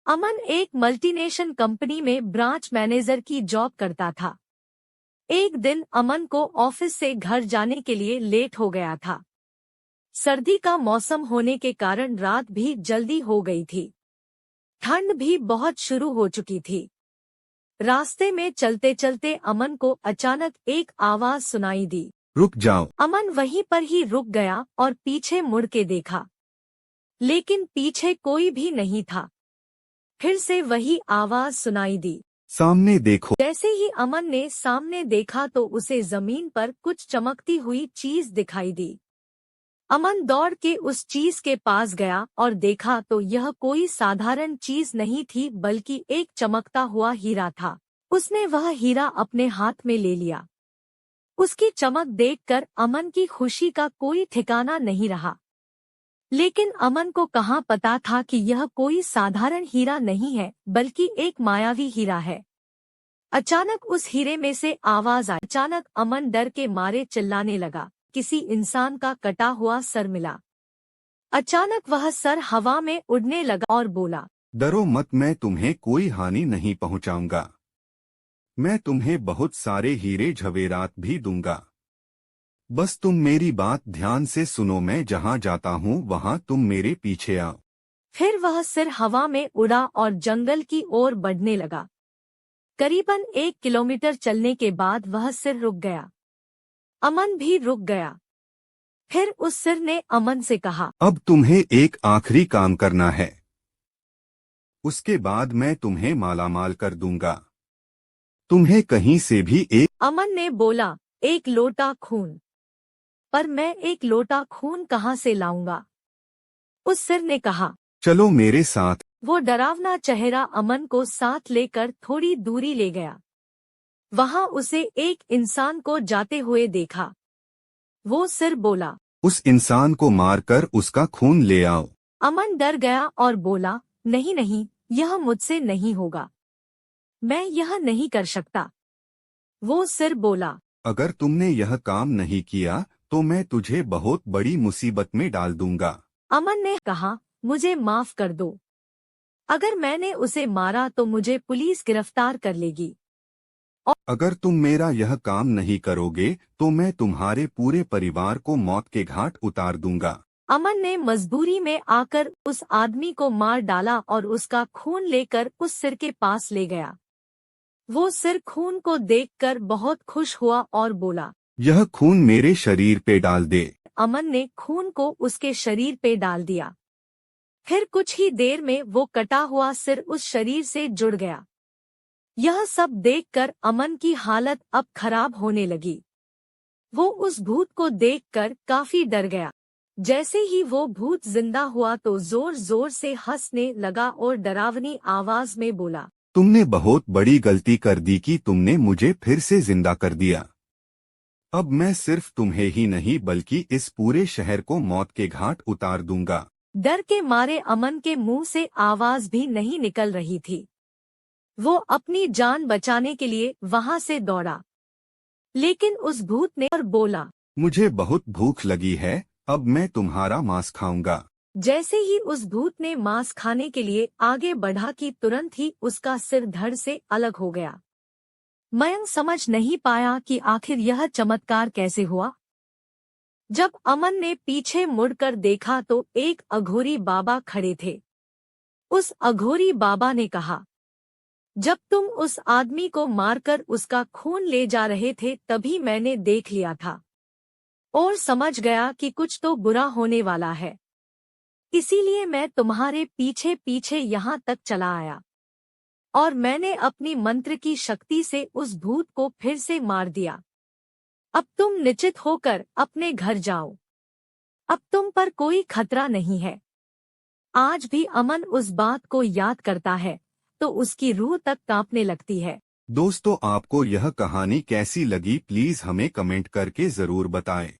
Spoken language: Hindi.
अमन एक मल्टीनेशनल कंपनी में ब्रांच मैनेजर की जॉब करता था। एक दिन अमन को ऑफिस से घर जाने के लिए लेट हो गया था। सर्दी का मौसम होने के कारण रात भी जल्दी हो गई थी। ठंड भी बहुत शुरू हो चुकी थी। रास्ते में चलते चलते अमन को अचानक एक आवाज सुनाई दी, रुक जाओ। अमन वहीं पर ही रुक गया और पीछे मुड़ के देखा, लेकिन पीछे कोई भी नहीं था। फिर से वही आवाज सुनाई दी, सामने देखो। जैसे ही अमन ने सामने देखा तो उसे जमीन पर कुछ चमकती हुई चीज दिखाई दी। अमन दौड़ के उस चीज के पास गया और देखा तो यह कोई साधारण चीज नहीं थी बल्कि एक चमकता हुआ हीरा था। उसने वह हीरा अपने हाथ में ले लिया। उसकी चमक देखकर अमन की खुशी का कोई ठिकाना नहीं रहा। लेकिन अमन को कहाँ पता था कि यह कोई साधारण हीरा नहीं है बल्कि एक मायावी हीरा है। अचानक उस हीरे में से आवाज आई। अचानक अमन डर के मारे चिल्लाने लगा। किसी इंसान का कटा हुआ सर मिला। अचानक वह सर हवा में उड़ने लगा और बोला, डरो मत, मैं तुम्हें कोई हानि नहीं पहुंचाऊंगा। मैं तुम्हें बहुत सारे हीरे जवेरात भी दूंगा। बस तुम मेरी बात ध्यान से सुनो, मैं जहाँ जाता हूँ वहाँ तुम मेरे पीछे आओ। फिर वह सिर हवा में उड़ा और जंगल की ओर बढ़ने लगा। करीबन 1 किलोमीटर चलने के बाद वह सिर रुक गया। अमन भी रुक गया। फिर उस सिर ने अमन से कहा, अब तुम्हें एक आखिरी काम करना है, उसके बाद मैं तुम्हें मालामाल कर दूंगा। तुम्हें कहीं से भी एक। अमन ने बोला, एक लोटा खून। पर मैं एक लोटा खून कहाँ से लाऊंगा? उस सिर ने कहा, चलो मेरे साथ। वो डरावना चेहरा अमन को साथ लेकर थोड़ी दूरी ले गया। वहां उसे एक इंसान को जाते हुए देखा। वो सिर बोला, उस इंसान को मारकर उसका खून ले आओ। अमन डर गया और बोला, नहीं नहीं, यह मुझसे नहीं होगा। मैं यह नहीं कर सकता। वो सिर बोला, अगर तुमने यह काम नहीं किया तो मैं तुझे बहुत बड़ी मुसीबत में डाल दूंगा। अमन ने कहा, मुझे माफ कर दो। अगर मैंने उसे मारा तो मुझे पुलिस गिरफ्तार कर लेगी। अगर तुम मेरा यह काम नहीं करोगे तो मैं तुम्हारे पूरे परिवार को मौत के घाट उतार दूंगा। अमन ने मजबूरी में आकर उस आदमी को मार डाला और उसका खून लेकर उस सिर के पास ले गया। वो सिर खून को देखकर बहुत खुश हुआ और बोला, यह खून मेरे शरीर पे डाल दे। अमन ने खून को उसके शरीर पे डाल दिया। फिर कुछ ही देर में वो कटा हुआ सिर उस शरीर से जुड़ गया। यह सब देखकर अमन की हालत अब खराब होने लगी। वो उस भूत को देखकर काफी डर गया। जैसे ही वो भूत जिंदा हुआ तो जोर जोर से हंसने लगा और डरावनी आवाज में बोला, तुमने बहुत बड़ी गलती कर दी कि तुमने मुझे फिर से जिंदा कर दिया। अब मैं सिर्फ तुम्हें ही नहीं बल्कि इस पूरे शहर को मौत के घाट उतार दूंगा। डर के मारे अमन के मुंह से आवाज भी नहीं निकल रही थी। वो अपनी जान बचाने के लिए वहां से दौड़ा, लेकिन उस भूत ने और बोला, मुझे बहुत भूख लगी है, अब मैं तुम्हारा मांस खाऊंगा। जैसे ही उस भूत ने मांस खाने के लिए आगे बढ़ा कि तुरंत ही उसका सिर धड़ से अलग हो गया। मयंक समझ नहीं पाया कि आखिर यह चमत्कार कैसे हुआ। जब अमन ने पीछे मुड़कर देखा तो एक अघोरी बाबा खड़े थे। उस अघोरी बाबा ने कहा, जब तुम उस आदमी को मारकर उसका खून ले जा रहे थे तभी मैंने देख लिया था और समझ गया कि कुछ तो बुरा होने वाला है। इसीलिए मैं तुम्हारे पीछे पीछे यहाँ तक चला आया और मैंने अपनी मंत्र की शक्ति से उस भूत को फिर से मार दिया। अब तुम निश्चित होकर अपने घर जाओ। अब तुम पर कोई खतरा नहीं है। आज भी अमन उस बात को याद करता है तो उसकी रूह तक कांपने लगती है। दोस्तों, आपको यह कहानी कैसी लगी प्लीज हमें कमेंट करके जरूर बताएं।